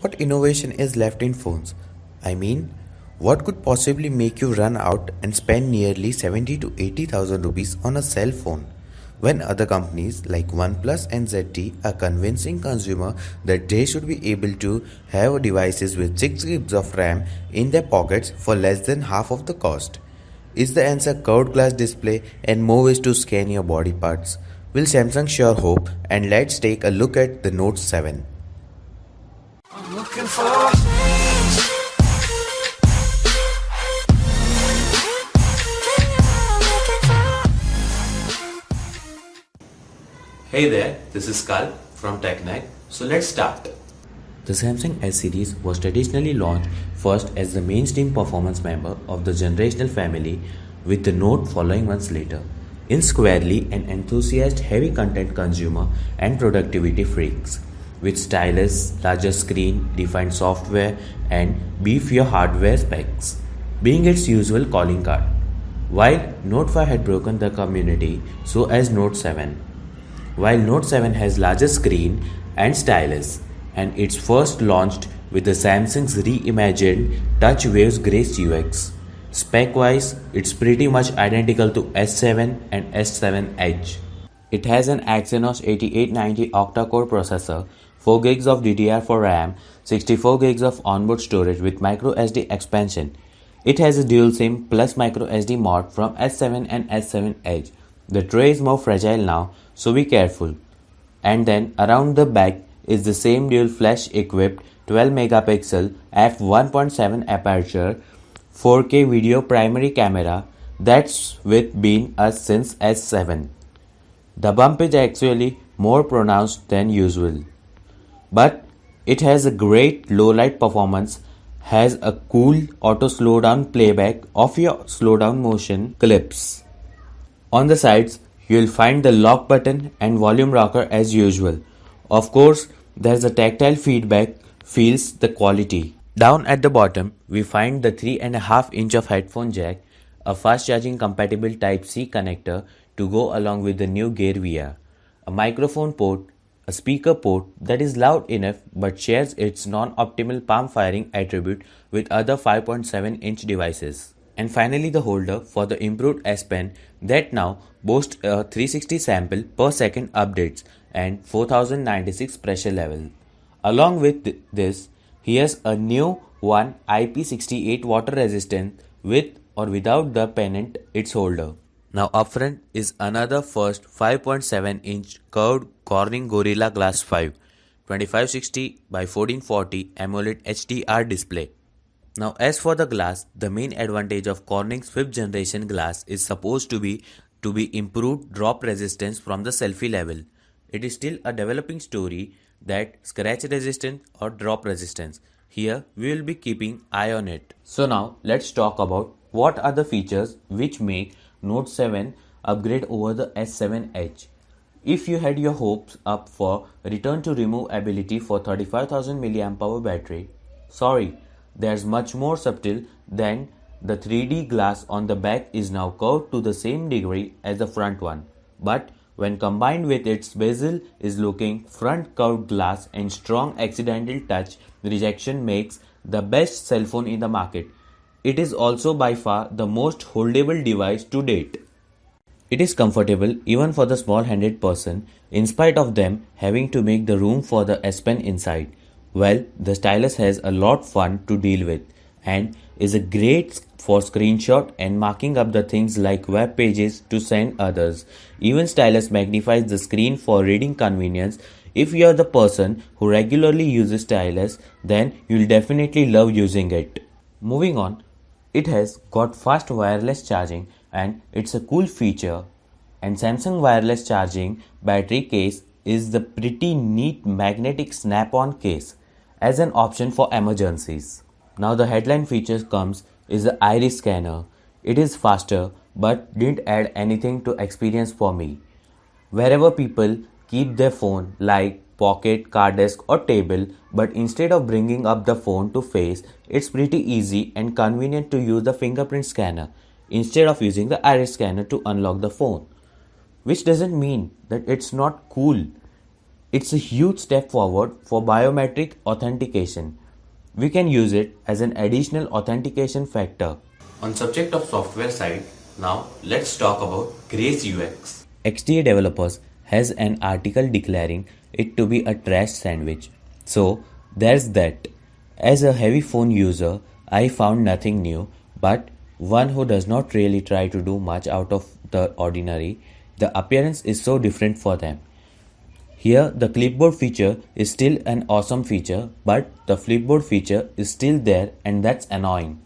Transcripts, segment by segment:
What innovation is left in phones? I mean, what could possibly make you run out and spend nearly 70 to 80,000 rupees on a cell phone when other companies like OnePlus and ZT are convincing consumer that they should be able to have devices with 6 gigs of RAM in their pockets for less than half of the cost? Is the answer curved glass display and more ways to scan your body parts? Will Samsung sure hope? And let's take a look at the Note 7. Looking for Hey there, this is Kal from TechNet. So let's start. The Samsung S series was traditionally launched first as the mainstream performance member of the generational family, with the Note following months later. In squarely an enthusiast heavy content consumer and productivity freaks, with stylus, larger screen, defined software and beefier hardware specs, being its usual calling card. While Note 5 had broken the community, so has Note 7. While Note 7 has larger screen and stylus, and it's first launched with the Samsung's reimagined TouchWave's Grace UX. Spec-wise, it's pretty much identical to S7 and S7 Edge. It has an Exynos 8890 octa-core processor, 4GB of DDR4 RAM, 64GB of onboard storage with microSD expansion. It has a dual SIM plus microSD mod from S7 and S7 Edge. The tray is more fragile now, so be careful. And then around the back is the same dual flash equipped 12 megapixel f1.7 aperture 4K video primary camera that's with been us since S7. The bump is actually more pronounced than usual, but it has a great low light performance, has a cool auto slowdown playback of your slowdown motion clips. On the sides, you'll find the lock button and volume rocker as usual. Of course, there's a tactile feedback feels the quality. Down at the bottom, we find the 3.5 inch of headphone jack, a fast charging compatible Type-C connector to go along with the new Gear VR, a microphone port, a speaker port that is loud enough but shares its non-optimal palm firing attribute with other 5.7 inch devices. And finally the holder for the improved S Pen that now boasts a 360 sample per second updates and 4096 pressure level. Along with this, here's a new one IP68 water resistant with or without the pennant its holder. Now upfront is another first 5.7 inch curved Corning Gorilla Glass 5 2560 by 1440 AMOLED HDR display. Now as for the glass, the main advantage of Corning's 5th generation glass is supposed to be improved drop resistance from the selfie level. It is still a developing story that scratch resistant or drop resistance. Here we will be keeping eye on it. So now let's talk about what are the features which make Note 7 upgrade over the S7 Edge. If you had your hopes up for return to remove ability for 35,000 mAh battery, sorry, there's much more subtle than the 3D glass on the back is now curved to the same degree as the front one. But when combined with its bezel is looking front curved glass and strong accidental touch rejection makes the best cell phone in the market. It is also by far the most holdable device to date. It is comfortable even for the small-handed person in spite of them having to make the room for the S Pen inside. Well, the stylus has a lot fun to deal with and is a great for screenshot and marking up the things like web pages to send others. Even stylus magnifies the screen for reading convenience. If you are the person who regularly uses stylus, then you'll definitely love using it. Moving on, it has got fast wireless charging and it's a cool feature. And Samsung wireless charging battery case is the pretty neat magnetic snap-on case as an option for emergencies. Now the headline feature comes is the iris scanner. It is faster but didn't add anything to experience for me. Wherever people keep their phone like pocket, car desk or table, but instead of bringing up the phone to face, it's pretty easy and convenient to use the fingerprint scanner instead of using the iris scanner to unlock the phone. Which doesn't mean that it's not cool. It's a huge step forward for biometric authentication. We can use it as an additional authentication factor. On subject of software side, now let's talk about Grace UX. XDA developers has an article declaring it to be a trash sandwich. So there's that. As a heavy phone user, I found nothing new, but one who does not really try to do much out of the ordinary, the appearance is so different for them. Here, the clipboard feature is still an awesome feature, but the flipboard feature is still there, and that's annoying.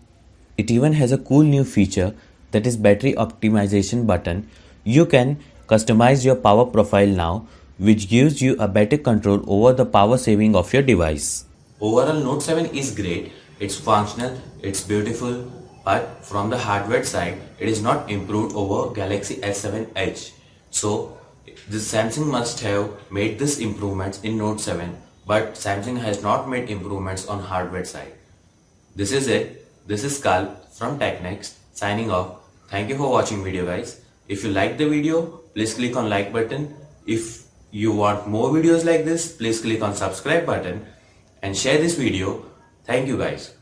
It even has a cool new feature that is battery optimization button. You can customize your power profile now, which gives you a better control over the power saving of your device. Overall, Note 7 is great, it's functional, it's beautiful, but from the hardware side, it is not improved over Galaxy S7 Edge. So, the Samsung must have made this improvements in Note 7, but Samsung has not made improvements on hardware side. This is it. This is Carl from TechNext signing off. Thank you for watching video guys. If you like the video, please click on like button. If you want more videos like this, please click on subscribe button and share this video. Thank you guys.